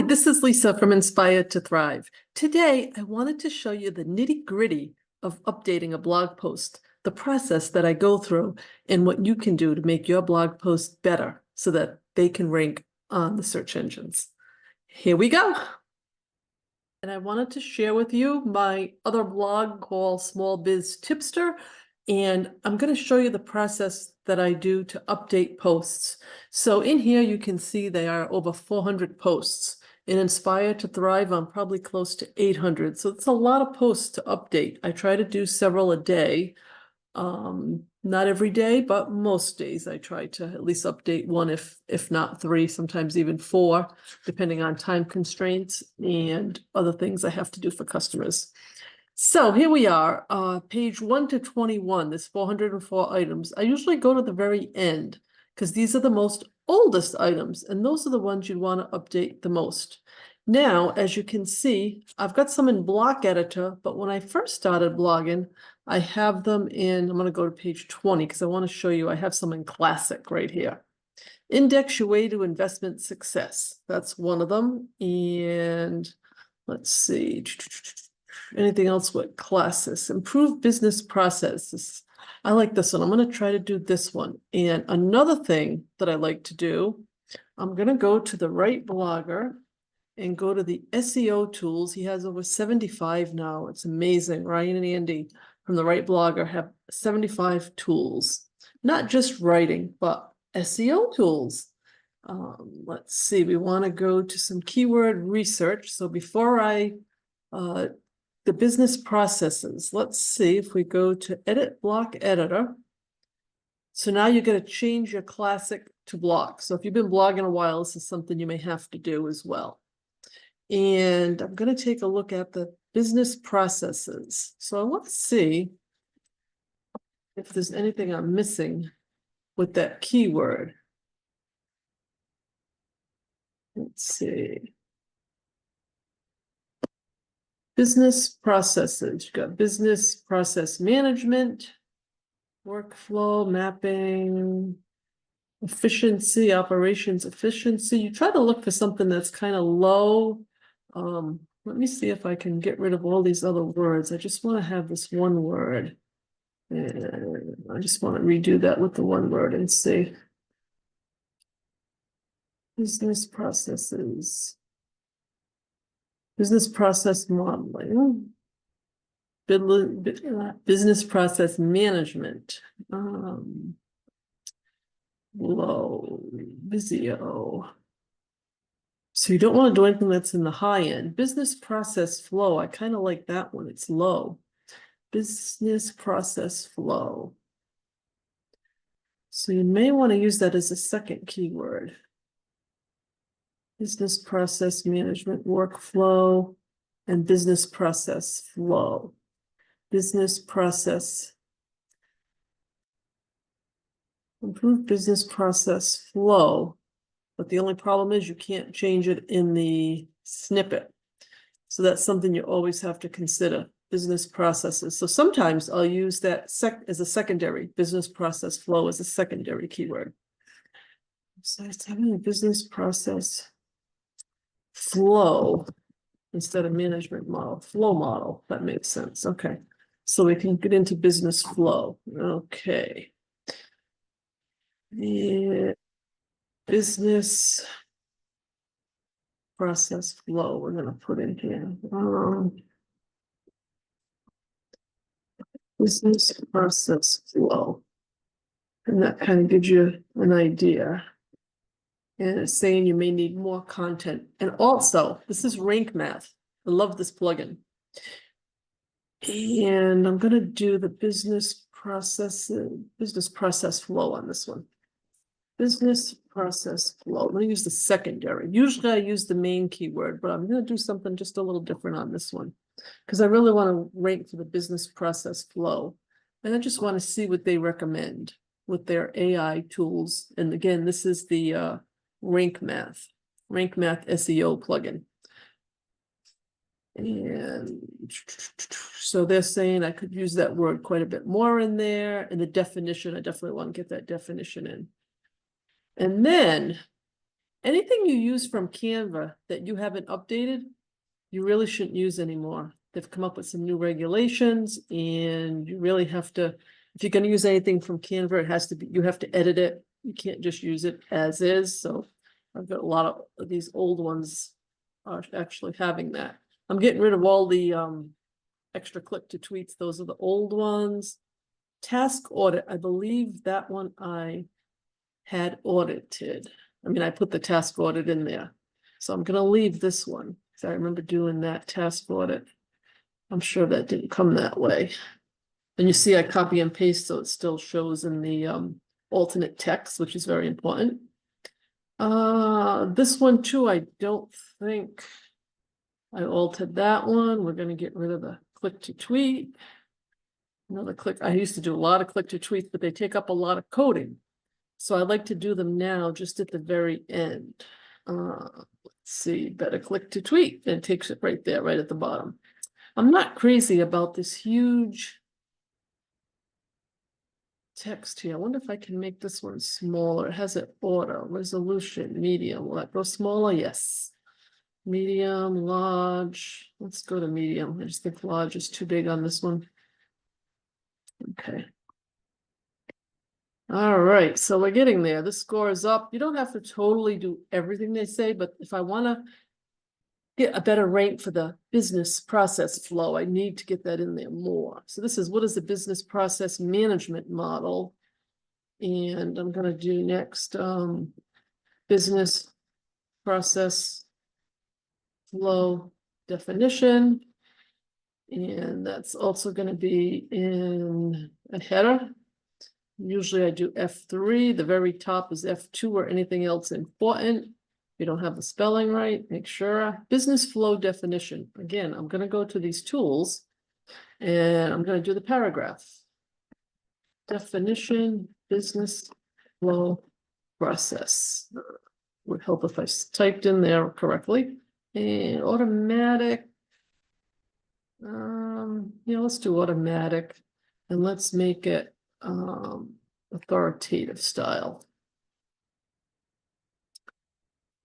This is Lisa from Inspired to Thrive. Today, I wanted to show you the nitty-gritty of updating a blog post, the process that I go through, and what you can do to make your blog post better so that they can rank on the search engines. Here we go. And I wanted to share with you my other blog called Small Biz Tipster, and I'm going to show you the process that I do to update posts. So in here, you can see they are over 400 posts. In Inspire to Thrive, I'm probably close to 800. So it's a lot of posts to update. I try to do several a day. Not every day, but most days I try to at least update one, if not three, sometimes even four, depending on time constraints and other things I have to do for customers. So here we are, page 1 to 21, there's 404 items. I usually go to the very end because these are the most oldest items, and those are the ones you'd want to update the most. Now, as you can see, I've got some in Block Editor, but when I first started blogging, I have them in, I'm going to go to page 20 because I want to show you, I have some in Classic right here. Index your way to investment success. That's one of them. And let's see. Anything else with classes? Improve business processes. I like this one. I'm going to try to do this one. And another thing that I like to do, I'm going to go to the right blogger and go to the SEO tools. He has over 75 now. It's amazing. Ryan and Andy from the right blogger have 75 tools, not just writing, but SEO tools. Let's see. We want to go to some keyword research. So before the business processes. Let's see if we go to Edit Block Editor. So now you're going to change your Classic to Block. So if you've been blogging a while, this is something you may have to do as well. And I'm going to take a look at the business processes. So let's see if there's anything I'm missing with that keyword. Let's see. Business processes. You've got business process management, workflow, mapping, efficiency, operations efficiency. You try to look for something that's kind of low. Let me see if I can get rid of all these other words. I just want to have this one word. And I just want to redo that with the one word and see. Business processes. Business process modeling, business process management, low, Visio. So you don't want to do anything that's in the high end. Business process flow, I kind of like that one, it's low. Business process flow. So you may want to use that as a second keyword. Business process management workflow and business process flow. Business process. Improve business process flow. But the only problem is you can't change it in the snippet. So that's something you always have to consider. Business processes. So sometimes I'll use that as a secondary. Business process flow as a secondary keyword. So it's having a business process flow instead of management model, flow model. That makes sense. Okay. So we can get into business flow. Okay. Yeah. Business process flow. We're going to put in here. Business process flow. And that kind of gives you an idea. And it's saying you may need more content. And also, this is Rank Math. I love this plugin. And I'm going to do the business process flow on this one. Business process flow. I'm going to use the secondary. Usually I use the main keyword, but I'm going to do something just a little different on this one because I really want to rank for the business process flow. And I just want to see what they recommend with their AI tools. And again, this is the Rank Math SEO plugin. And so they're saying I could use that word quite a bit more in there. And the definition, I definitely want to get that definition in. And then Anything you use from Canva that you haven't updated, you really shouldn't use anymore. They've come up with some new regulations, and you really have to, if you're going to use anything from Canva, it has to be, you have to edit it. You can't just use it as is. So I've got a lot of these old ones are actually having that. I'm getting rid of all the extra click to tweets. Those are the old ones. Task audit, I believe that one I had audited. I mean, I put the task audit in there. So I'm going to leave this one. So I remember doing that task audit. I'm sure that didn't come that way. And you see I copy and paste, so it still shows in the alternate text, which is very important. This one too, I don't think I altered that one. We're going to get rid of the click to tweet. Another click. I used to do a lot of click to tweets, but they take up a lot of coding. So I like to do them now just at the very end. Let's see, better click to tweet, and it takes it right there, right at the bottom. I'm not crazy about this huge text here. I wonder if I can make this one smaller. It has an order, resolution, medium. Will that go smaller? Yes. Medium, large. Let's go to medium. I just think large is too big on this one. Okay. All right, so we're getting there. The score is up. You don't have to totally do everything they say, but if I want to get a better rank for the business process flow, I need to get that in there more. So this is, what is the business process management model? And I'm going to do next business process flow definition. And that's also going to be in a header. Usually I do F3. The very top is F2 or anything else important. If you don't have the spelling right, make sure. Business flow definition. Again, I'm going to go to these tools and I'm going to do the paragraph. Definition, business flow process. Would help if I typed in there correctly. And automatic. Let's do automatic, and let's make it authoritative style.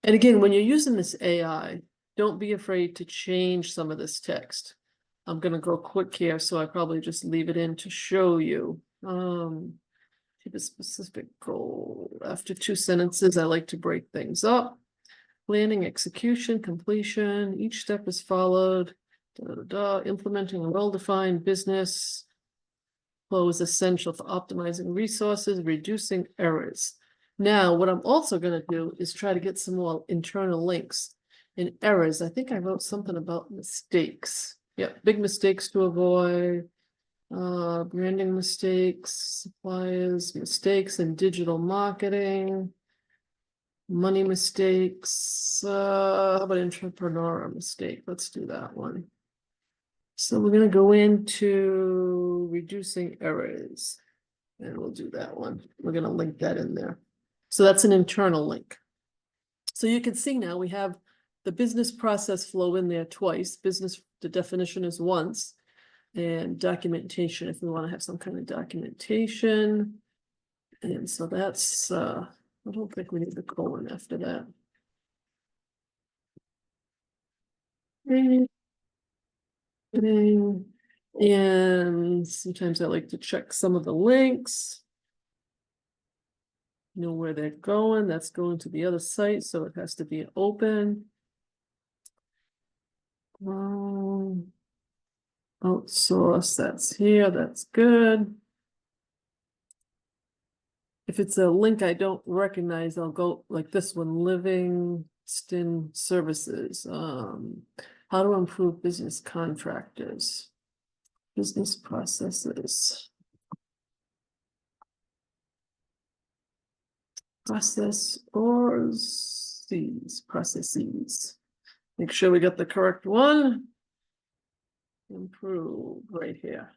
And again, when you're using this AI, don't be afraid to change some of this text. I'm going to go quick here, so I probably just leave it in to show you. Keep a specific goal. After 2 sentences, I like to break things up. Planning, execution, completion. Each step is followed. Implementing a well-defined business flow is essential for optimizing resources, reducing errors. Now, what I'm also going to do is try to get some more internal links. In errors, I think I wrote something about mistakes. Yep, big mistakes to avoid. Branding mistakes, suppliers mistakes in digital marketing. Money mistakes. How about entrepreneur mistake? Let's do that one. So we're going to go into reducing errors, and we'll do that one. We're going to link that in there. So that's an internal link. So you can see now we have the business process flow in there twice. Business, the definition is once, and documentation if we want to have some kind of documentation. And so that's, I don't think we need the colon after that. And sometimes I like to check some of the links. Know where they're going. That's going to the other site, so it has to be open. Outsource, that's here, that's good. If it's a link I don't recognize, I'll go like this one, Livingston Services. How to improve business contractors. Business processes. Process or processes. Make sure we got the correct one. Improve right here.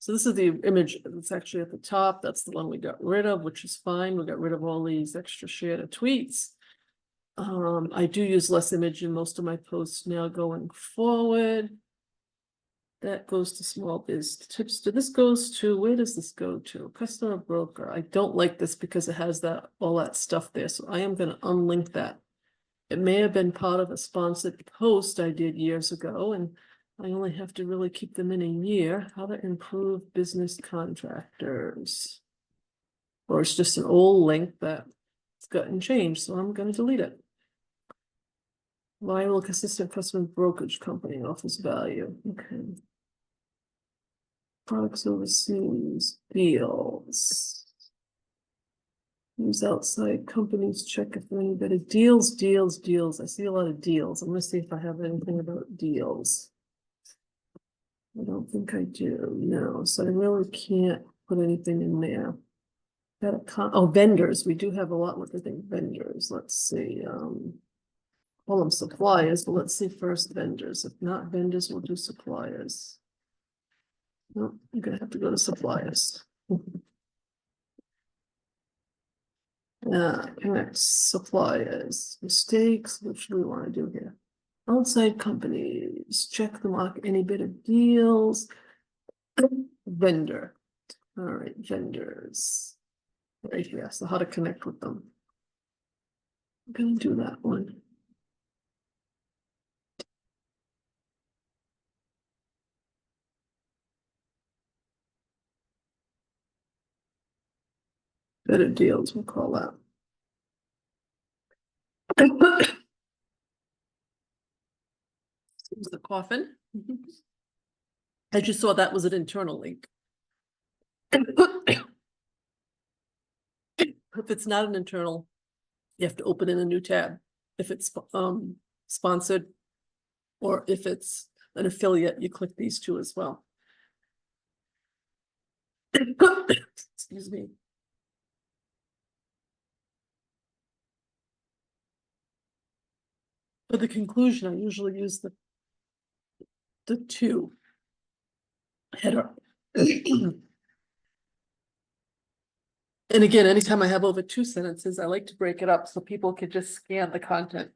So this is the image that's actually at the top. That's the one we got rid of, which is fine. We got rid of all these extra shared tweets. I do use less image in most of my posts now going forward. That goes to small biz tips. This goes to, where does this go to? Customer broker. I don't like this because it has that all that stuff there. So I am going to unlink that. It may have been part of a sponsored post I did years ago, and I only have to really keep them in a year. How to improve business contractors. Or it's just an old link that's gotten changed, so I'm going to delete it. Viable, consistent customer brokerage company offers value. Okay. Products overseas, deals. Use outside companies, check if there are any better deals, deals. I see a lot of deals. I'm gonna see if I have anything about deals. I don't think I do, no, so I really can't put anything in there. Vendors, we do have a lot with, I think, vendors, let's see, call them suppliers, but let's see first vendors. If not vendors, we'll do suppliers. No, I'm gonna have to go to suppliers. Connect suppliers, mistakes, what should we want to do here? Outside companies, check the market, any bit of deals. Vendor, all right, vendors. Right here, so how to connect with them. I'm gonna do that one. Better deals, we'll call that. Here's the coffin. I just saw that was an internal link. If it's not an internal, you have to open in a new tab. If it's sponsored, or if it's an affiliate, you click these two as well. Excuse me. For the conclusion, I usually use the two header. And again, anytime I have over 2 sentences, I like to break it up so people can just scan the content.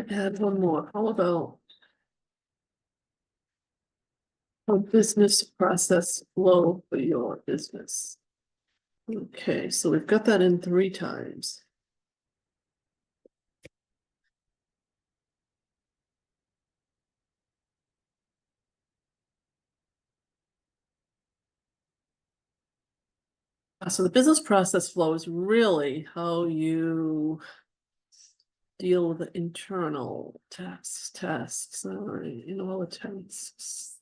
Add one more. How about a business process flow for your business? Okay, so we've got that in 3 times. So the business process flow is really how you deal with the internal tasks, all the tasks.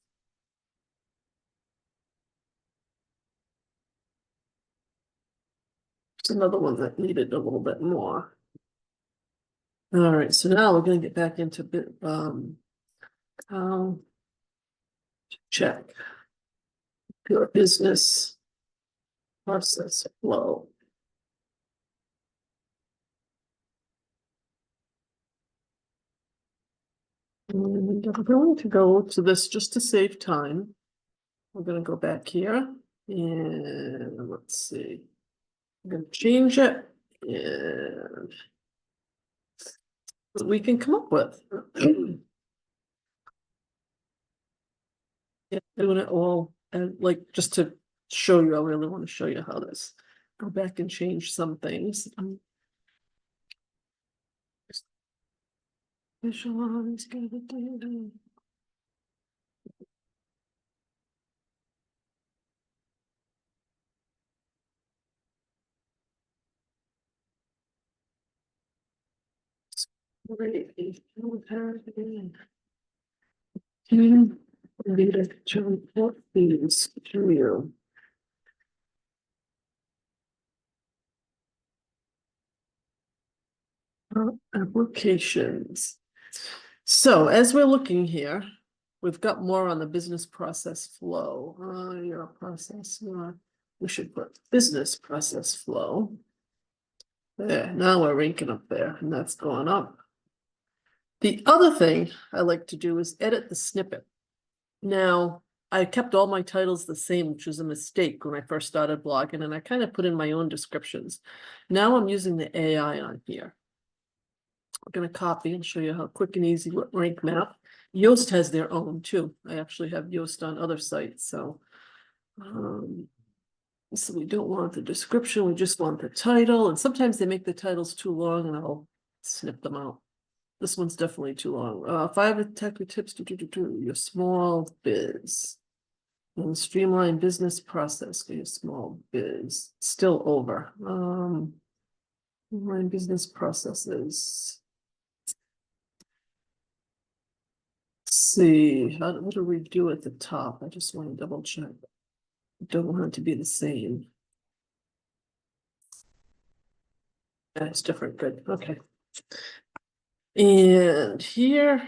It's another one that needed a little bit more. All right, so now we're going to get back into check your business process flow. And I'm going to go to this just to save time. We're going to go back here and let's see. I'm going to change it and what we can come up with. Yeah, doing it all and like just to show you, I really want to show you how this. Go back and change some things. Visualize, get the data. Great. Data to report these to you. Applications. So as we're looking here, we've got more on the business process flow. Your process. We should put business process flow. There, now we're ranking up there, and that's going up. The other thing I like to do is edit the snippet. Now, I kept all my titles the same, which was a mistake when I first started blogging, and I kind of put in my own descriptions. Now I'm using the AI on here. I'm going to copy and show you how quick and easy with rank map. Yoast has their own too. I actually have Yoast on other sites, so So we don't want the description, we just want the title, and sometimes they make the titles too long and I'll snip them out. This one's definitely too long. 5 technical tips to do your small biz. And streamline business process for your small biz. Still over. Streamline business processes. Let's see, what do we do at the top? I just want to double check. Don't want it to be the same. That's different, good, okay. And here,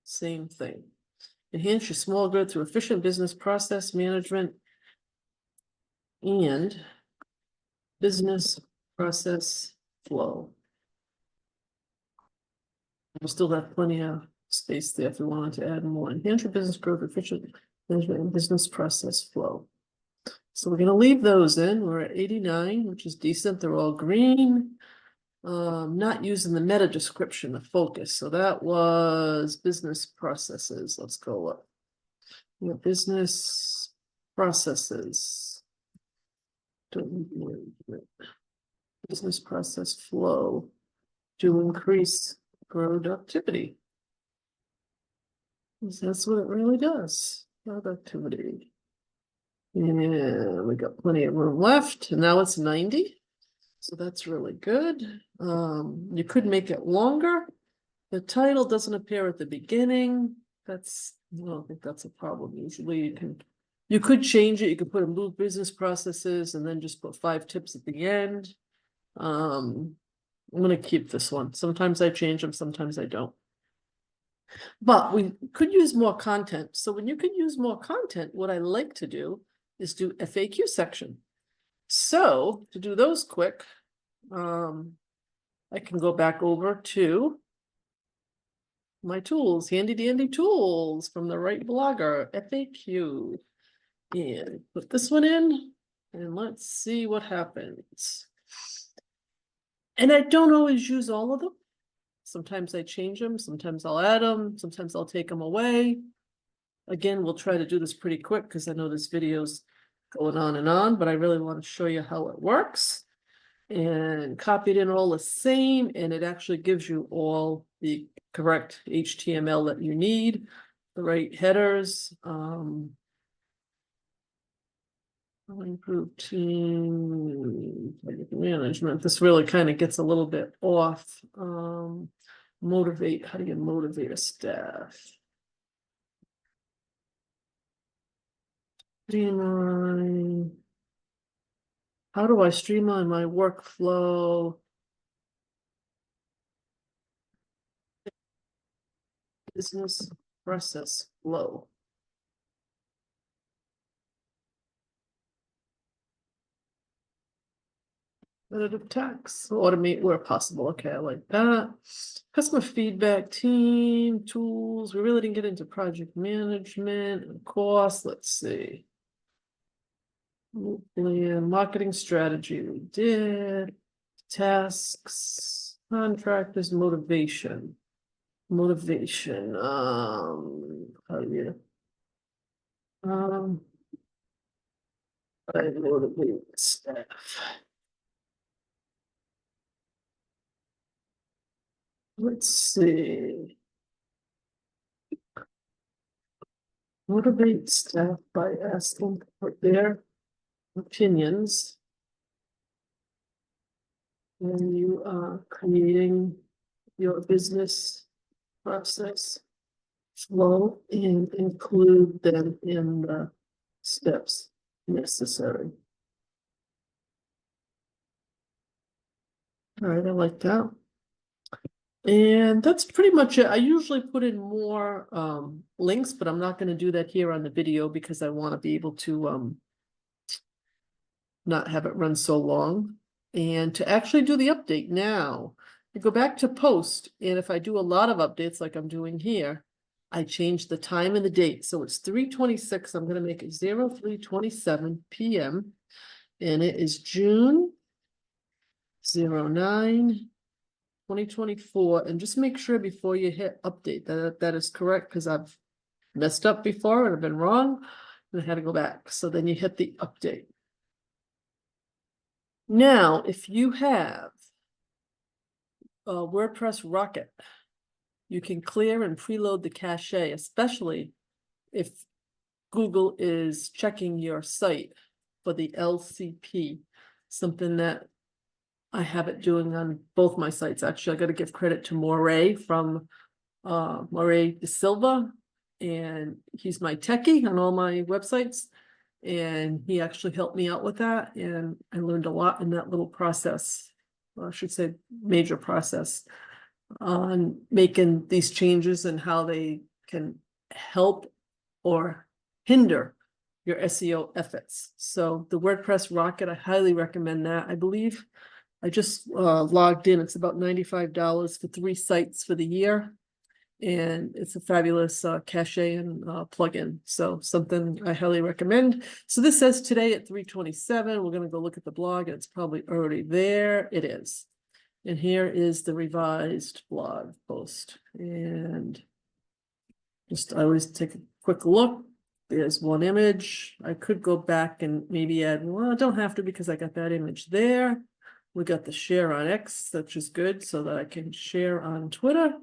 same thing. Enhance your small growth through efficient business process management and business process flow. We'll still have plenty of space there if we wanted to add more. Enhance your business growth, efficient management, and business process flow. So we're going to leave those in. We're at 89, which is decent. They're all green. Not using the meta description, the focus. So that was business processes. Let's go up. Yeah, business processes. Business process flow to increase productivity. That's what it really does. Productivity. And we got plenty of room left. And now it's 90. So that's really good. You could make it longer. The title doesn't appear at the beginning. I don't think that's a problem. Usually you could change it. You could put move business processes and then just put 5 tips at the end. I'm going to keep this one. Sometimes I change them, sometimes I don't. But we could use more content. So when you can use more content, what I like to do is do FAQ section. So to do those quick, I can go back over to my tools, handy dandy tools from the right blogger, FAQ, and put this one in and let's see what happens. And I don't always use all of them. Sometimes I change them, sometimes I'll add them, sometimes I'll take them away. Again, we'll try to do this pretty quick because I know this video's going on, but I really want to show you how it works. And copy it in all the same, and it actually gives you all the correct HTML that you need, the right headers. Improve team management. This really kind of gets a little bit off. Motivate. How do you motivate a staff? Streamline. How do I streamline my workflow? Business process flow. Repetitive text, automate where possible. Okay, I like that. Customer feedback team, tools. We really didn't get into project management and cost. Let's see. Plan, marketing strategy, we did. Tasks, contractors, motivation. Motivation. I motivate staff. Let's see. Motivate staff by asking for their opinions when you are creating your business process flow and include them in the steps necessary. All right, I like that. And that's pretty much it. I usually put in more links, but I'm not going to do that here on the video because I want to be able to not have it run so long. And to actually do the update now, I go back to post, and if I do a lot of updates like I'm doing here, I change the time and the date. So it's 3:26. I'm going to make it 03:27 p.m. and it is June 09. 2024, and just make sure before you hit update that is correct, because I've messed up before and I've been wrong and I had to go back. So then you hit the update. Now, if you have a WordPress Rocket, you can clear and preload the cache, especially if Google is checking your site for the LCP, something that I have it doing on both my sites. Actually, I got to give credit to Moray from Moray De Silva, and he's my techie on all my websites. And he actually helped me out with that. And I learned a lot in that little process, or I should say major process, on making these changes and how they can help or hinder your SEO efforts. So the WordPress Rocket, I highly recommend that. I believe I just logged in. It's about $95 for 3 sites for the year. And it's a fabulous cache and plugin. So something I highly recommend. So this says today at 3:27, we're going to go look at the blog, and it's probably already there. It is. And here is the revised blog post. And just I always take a quick look. There's one image. I could go back and maybe add, well, I don't have to because I got that image there. We got the share on X, which is good, so that I can share on Twitter.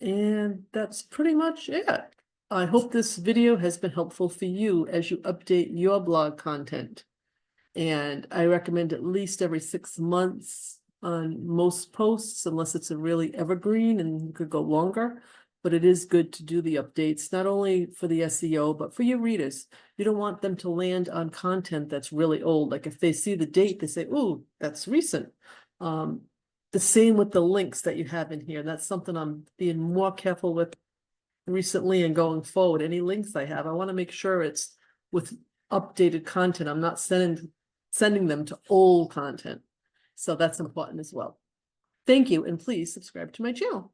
And that's pretty much it. I hope this video has been helpful for you as you update your blog content. And I recommend at least every 6 months on most posts, unless it's a really evergreen and you could go longer. But it is good to do the updates, not only for the SEO, but for your readers. You don't want them to land on content that's really old. Like if they see the date, they say, "Ooh, that's recent." The same with the links that you have in here. That's something I'm being more careful with recently and going forward. Any links I have, I want to make sure it's with updated content. I'm not sending them to old content. So that's important as well. Thank you, and please subscribe to my channel.